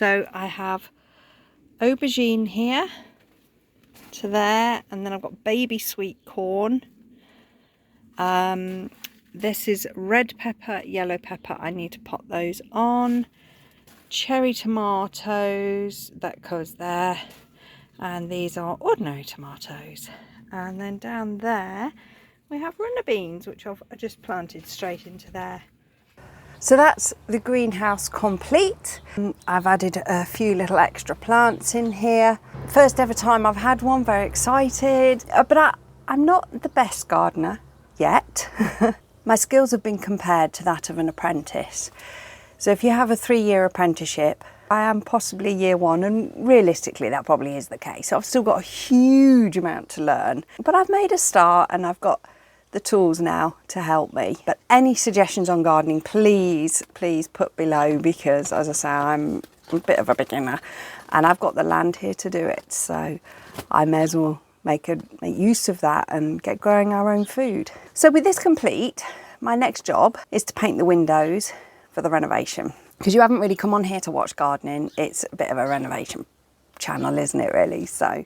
So I have aubergine here to there, and then I've got baby sweet corn. This is red pepper, yellow pepper. I need to pop those on. Cherry tomatoes, that goes there. And these are ordinary tomatoes. And then down there we have runner beans, which I've just planted straight into there. So that's the greenhouse complete. I've added a few little extra plants in here. First ever time I've had one, very excited. But I'm not the best gardener yet. My skills have been compared to that of an apprentice. So if you have a 3-year apprenticeship, I am possibly year 1, and realistically that probably is the case. So I've still got a huge amount to learn, but I've made a start and I've got the tools now to help me. But any suggestions on gardening, please put below, because as I say, I'm a bit of a beginner and I've got the land here to do it. So I may as well make use of that and get growing our own food. So with this complete, my next job is to paint the windows for the renovation. Because you haven't really come on here to watch gardening, it's a bit of a renovation channel, isn't it really? So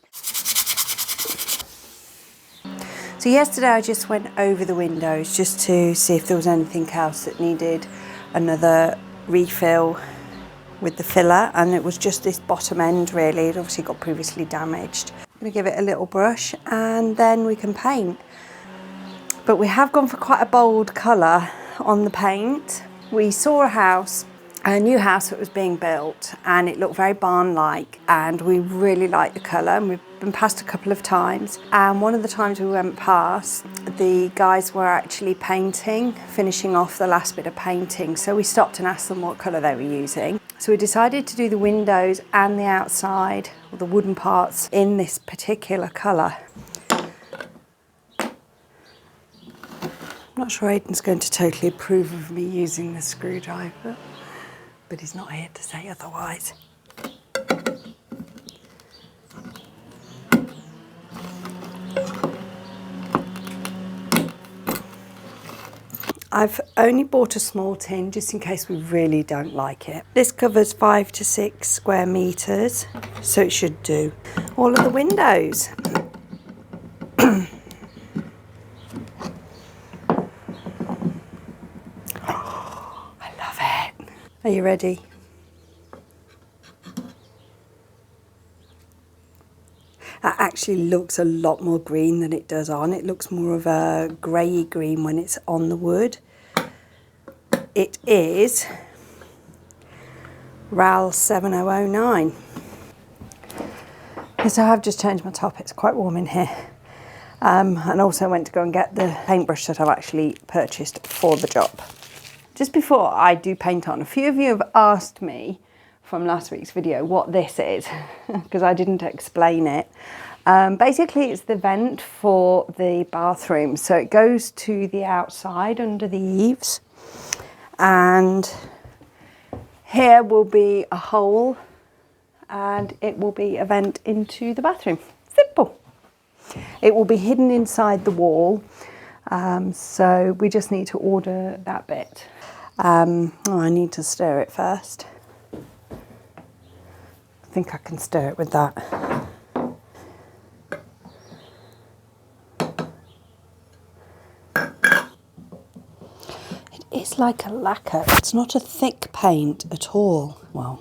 yesterday I just went over the windows just to see if there was anything else that needed another refill with the filler, and it was just this bottom end really. It obviously got previously damaged. I'm going to give it a little brush and then we can paint. But we have gone for quite a bold colour on the paint. We saw a new house that was being built, and it looked very barn-like, and we really liked the colour, and we've been past a couple of times, and one of the times we went past, the guys were actually finishing off the last bit of painting, so we stopped and asked them what colour they were using. So we decided to do the windows and the outside, or the wooden parts, in this particular colour. I'm not sure Aidan's going to totally approve of me using the screwdriver, but he's not here to say otherwise. I've only bought a small tin just in case we really don't like it. This covers 5 to 6 square metres, so it should do. All of the windows. I love it. Are you ready? That actually looks a lot more green than it does on. It looks more of a grey green when it's on the wood. It is RAL 7009. So I've just changed my top. It's quite warm in here. And also went to go and get the paintbrush that I've actually purchased for the job. Just before I do paint on, a few of you have asked me from last week's video what this is, because I didn't explain it. Basically it's the vent for the bathroom, so it goes to the outside under the eaves, and here will be a hole and it will be a vent into the bathroom. Simple. It will be hidden inside the wall, so we just need to order that bit. I need to stir it first. I think I can stir it with that. It is like a lacquer. It's not a thick paint at all. Well,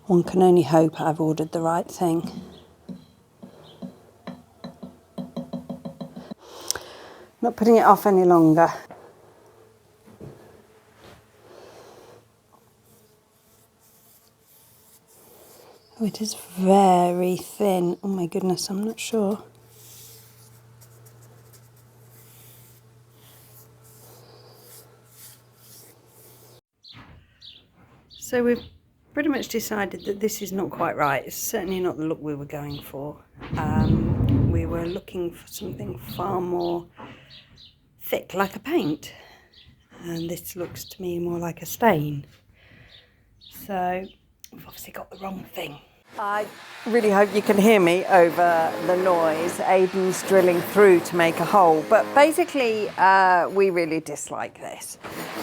one can only hope I've ordered the right thing. Not putting it off any longer. Oh, it is very thin. Oh my goodness, I'm not sure. So we've pretty much decided that this is not quite right. It's certainly not the look we were going for. We were looking for something far more thick, like a paint. And this looks to me more like a stain. So we've obviously got the wrong thing. I really hope you can hear me over the noise. Aidan's drilling through to make a hole, but basically we really dislike this.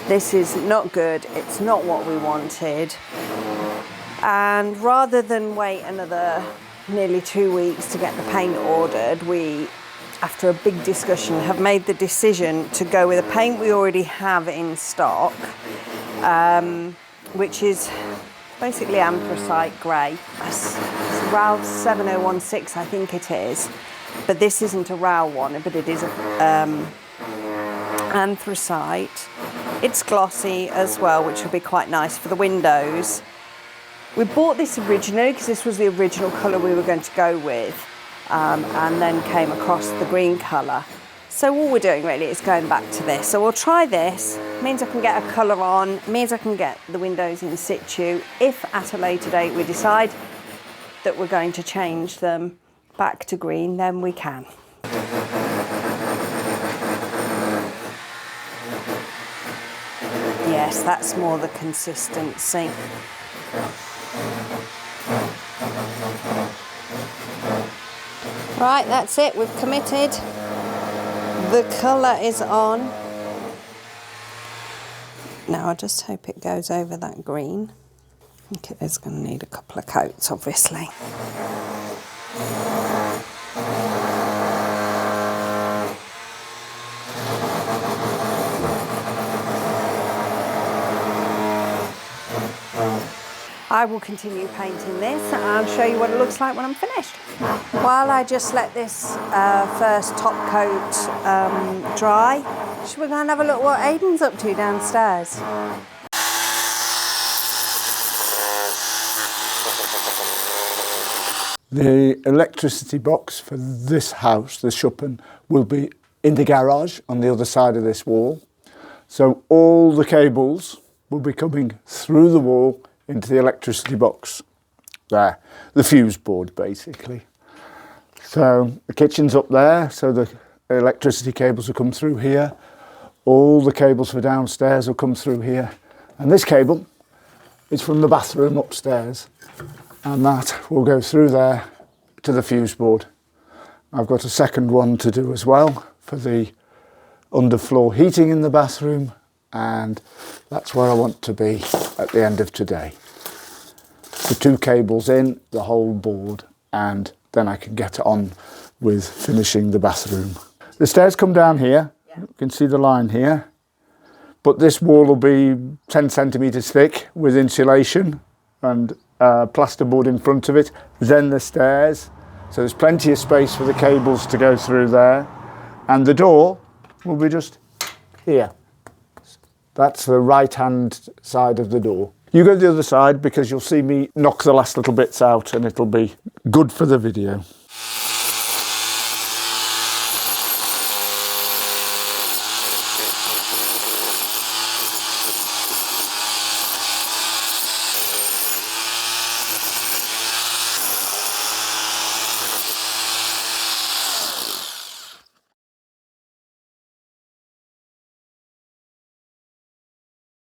This is not good. It's not what we wanted. And rather than wait another nearly 2 weeks to get the paint ordered, we, after a big discussion, have made the decision to go with a paint we already have in stock, which is basically anthracite grey. It's RAL 7016, I think it is, but this isn't a RAL one, but it is anthracite. It's glossy as well, which would be quite nice for the windows. We bought this originally because this was the original colour we were going to go with, and then came across the green colour. So all we're doing really is going back to this. So we'll try this. Means I can get a colour on, means I can get the windows in situ. If at a later date we decide that we're going to change them back to green, then we can. Yes, that's more the consistency. Right, that's it, we've committed. The colour is on. Now I just hope it goes over that green. I think it is going to need a couple of coats, obviously. I will continue painting this and I'll show you what it looks like when I'm finished. While I just let this first top coat dry, should we go and have a look what Aidan's up to downstairs? The electricity box for this house, the shuppen, will be in the garage on the other side of this wall. So all the cables will be coming through the wall into the electricity box there, the fuse board basically. So the kitchen's up there, so the electricity cables will come through here. All the cables for downstairs will come through here. And this cable is from the bathroom upstairs, and that will go through there to the fuse board. I've got a second one to do as well for the underfloor heating in the bathroom, and that's where I want to be at the end of today. The 2 cables in, the whole board, and then I can get on with finishing the bathroom. The stairs come down here, you can see the line here, but this wall will be 10 centimetres thick with insulation and plasterboard in front of it. Then the stairs, so there's plenty of space for the cables to go through there, and the door will be just here. That's the right-hand side of the door. You go the other side because you'll see me knock the last little bits out and it'll be good for the video.